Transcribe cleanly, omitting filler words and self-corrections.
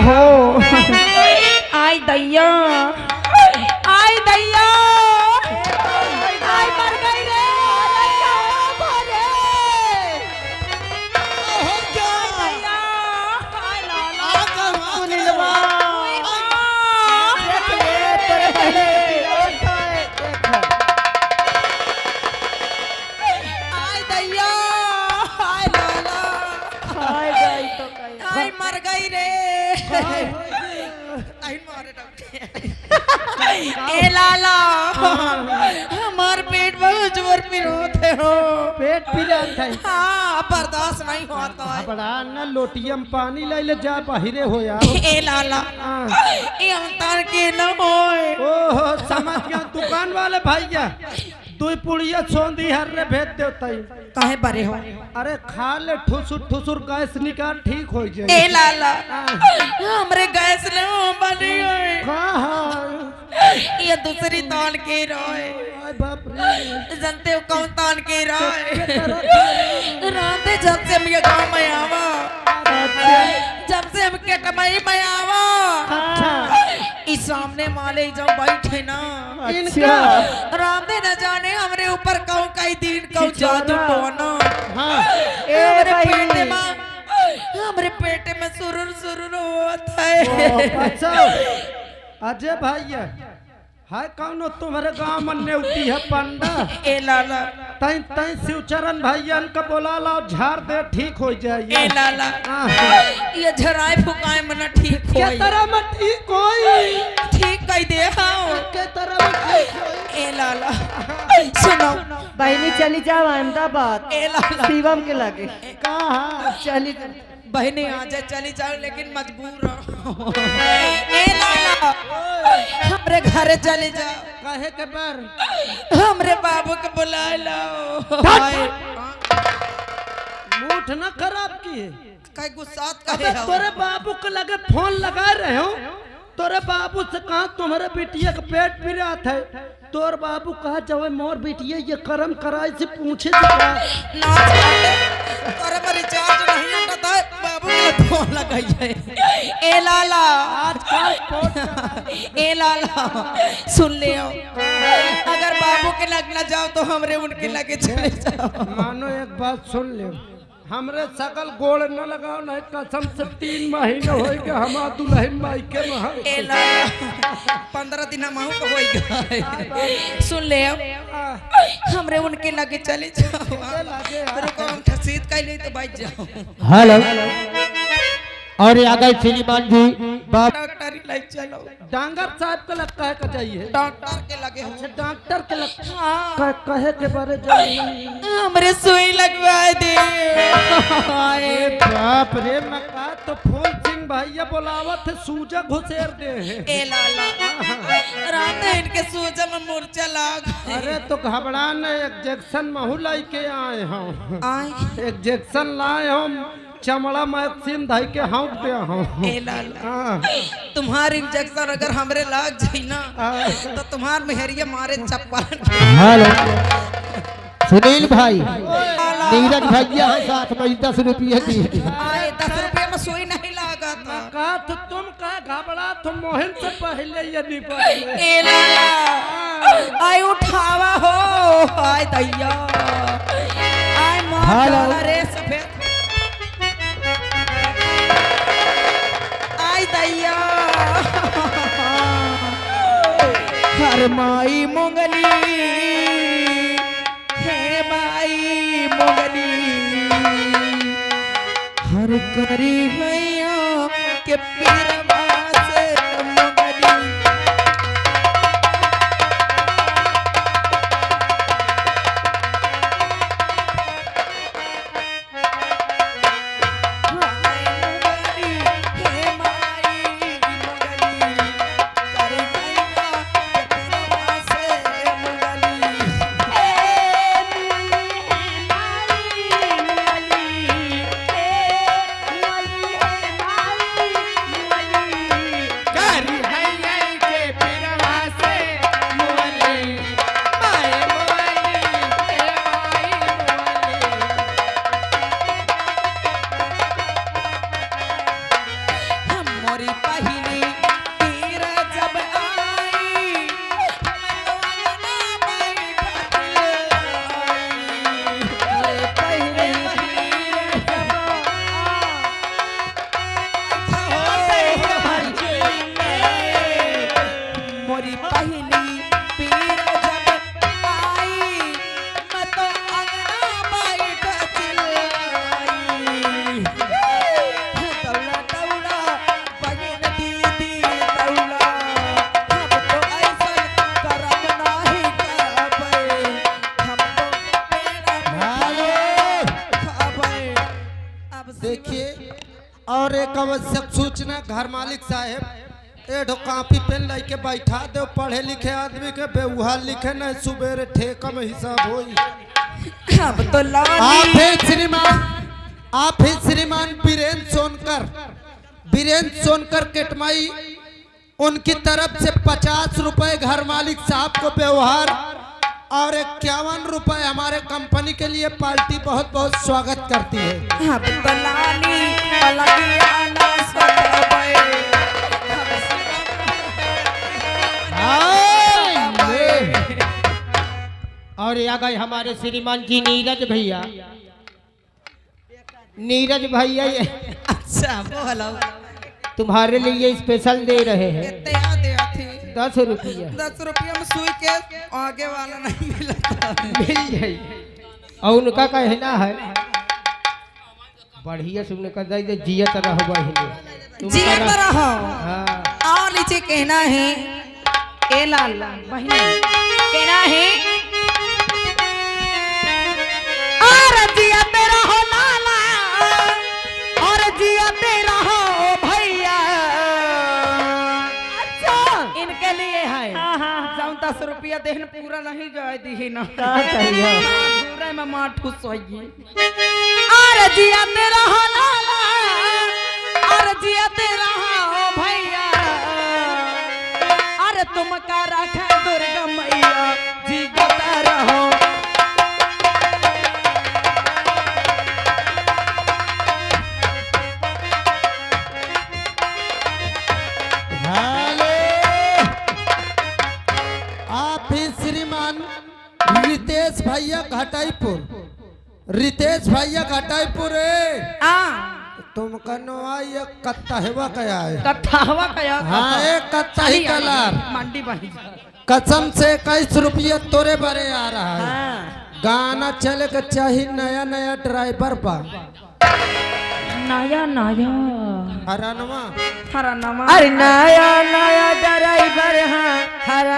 हो आई दैया आई दैया आई मर गई रे अरे क्या भरे हो क्या दैया आई लाला आका सुनीलवा देख ले तेरे पहले आई दैया आई लाला आई गई तो कहीं आई मर गई रे आई मारे ए लाला हमार पेट बहुत जोर पे रोते हो पेट पीला था हाँ बर्दाश्त नहीं होता है बड़ा न लोटियम पानी ले ले जा बाहरे हो यार ए लाला ए अंतर के न होए ओहो समझ गया दुकान वाले भैया दुई पुड़िया सोंदी हर रे भेज दे तई काहे बरे हो अरे खा ले ठुसुर ठुसुर गैस निकाल ठीक हो जाए ए लाला हमरे गैस न बनी है कहाँ ये दूसरी तान के रोए आय बाप रे जानते हो कौन तान के रोए राते जब से हम ये गाँव में आवा जब से हम के कमाई में आवा इस सामने माले जब बैठे ना इनका राते न जाने हमरे ऊपर कौन कई दिन कौन जादू टोना हाँ हमरे पेटे में सुरुर सुरुर होता है अजय भैया हाय कौनो तुम्हारे गांव में न्योती है पंडा ए लाला तई तई शिवचरण भैया का बोला लाओ झाड़ दे ठीक हो जाए ए लाला ये झराए फुकाए मन ठीक क्या होई तरह में ठीक होई ठीक कई दे हां के तरह में ठीक होई ए लाला सुनो बहनी चली जाओ अहमदाबाद ए लाला शिवम के लगे कहाँ चली बहने आ जा चली जाओ लेकिन मजबूर हो ए लाला हमरे घर चले जाओ कहे के पर हमरे बाबू के बुला लो हाय मूठ न खराब की कई गुस्सात अबे कहे हो तोरे बाबू को लगे फोन लगा रहे हो तोरे बाबू से कहा तुम्हारे बिटिया का पेट पी रहा था तोर बाबू कहा जब मोर बिटिया ये कर्म कराए से पूछे ना तोरे पर रिचार्ज नहीं होता है बाबू के फोन लगाई है ए लाला ए लाला सुन ले अगर बाबू के लग न जाओ तो हमरे उनके लगे चले जाओ मानो एक बात सुन ले हमरे सकल गोड़ न लगाओ नहीं कसम से 3 महीने हो गए हमार दुल्हन माई के महल ए लाला 15 दिन हम को हो गए सुन ले हमरे उनके लगे चले जाओ रुको हम ठसीद कह ले तो बैठ जाओ हेलो और आ गए श्रीमान जी डॉक्टर ले चलो डांगर साहब के लग कहे के चाहिए डॉक्टर के लगे हो अच्छा डॉक्टर के लग कहे के बारे जाइए हमरे सुई लगवा दे अरे बाप रे मैं कहा तो फूल सिंह भैया बोलावत है सूजा घुसेर दे ए लाला रात इनके सूजा में मूर्छा लाग अरे तो घबरा न इंजेक्शन महू लाई के आए हम आए इंजेक्शन लाए हम चमड़ा मैक्सिन धाई के हाँक दे हम ए लाला तुम्हारी इंजेक्शन अगर हमरे लाग जाई ना तो तुम्हार मेहरिया मारे चप्पल हेलो सुनील भाई नीरज भैया हैं साथ में 10 रुपये दिए आए 10 रुपये में सुई नहीं लागा था कहा तो तुम कहा घबरा तुम मोहन से पहले ये निपट ए लाला आए उठावा हो आए दैया आए मार रे सफेद आए दैया हर माई मंगली हे माई मंगली हर करी हैया के पीरवा से मंगली मोरी पहली तीर जब आई अरे पहले तीर जब मोरी पहली पीर जब आई मैं तो अंगना बैठ चिल्लाई दौड़ा दौड़ा बहन दीदी दौड़ा हम तो ऐसा करम नहीं खाबे हम तो मेरा खाबे अब देखिए और एक आवश्यक सूचना घर मालिक साहब एडो कॉपी पेन लेके बैठा दो पढ़े लिखे आदमी के बेवहार लिखे नहीं सुबेरे ठेका में हिसाब होई अब तो लानी आप हैं श्रीमान बीरेन्द्र सोनकर केटमाई उनकी तरफ से 50 रुपए घर मालिक साहब को व्यवहार और 51 रुपए हमारे कंपनी के लिए पार्टी बहुत बहुत स्वागत करती है। अब तो लानी पलंग आना सतावे और आ गए हमारे श्रीमान जी नीरज भैया। नीरज भैया ये अच्छा बोलो तुम्हारे लिए स्पेशल दे रहे हैं कितने आते थे 10 रुपया 10 रुपया में सुई के आगे वाला नहीं मिलता मिल जाए। और उनका कहना है बढ़िया सुनने का दे जियत रहो बहिनी जियत रहो। हाँ और नीचे कहना है ए लाल बहिनी कहना है और जिया तेरा हो लाला और जिया तेरा हो भैया। अच्छा इनके लिए है जाऊं 10 रुपया देहन पूरा नहीं गए दी ना का कहियो पूरा में मां ठुस होई और जिया तेरा हो लाला और जिया तेरा हो भैया। अरे तुम का रखा दुर्गा मैया जी गता रहो हेलो आप ही श्रीमान रितेश भैया घटाईपुर तुम कनो ये कत्ता हेवा कया है कथावा कया हाँ एक कत्ता ही कलर मंडी बही कसम से 21 रुपया तोरे बरे आ रहा है। गाना चले के चाहिए नया नया ड्राइवर बा नया नया हरनवा हरा नमा अरे नया नया ड्राइवर हाँ हरा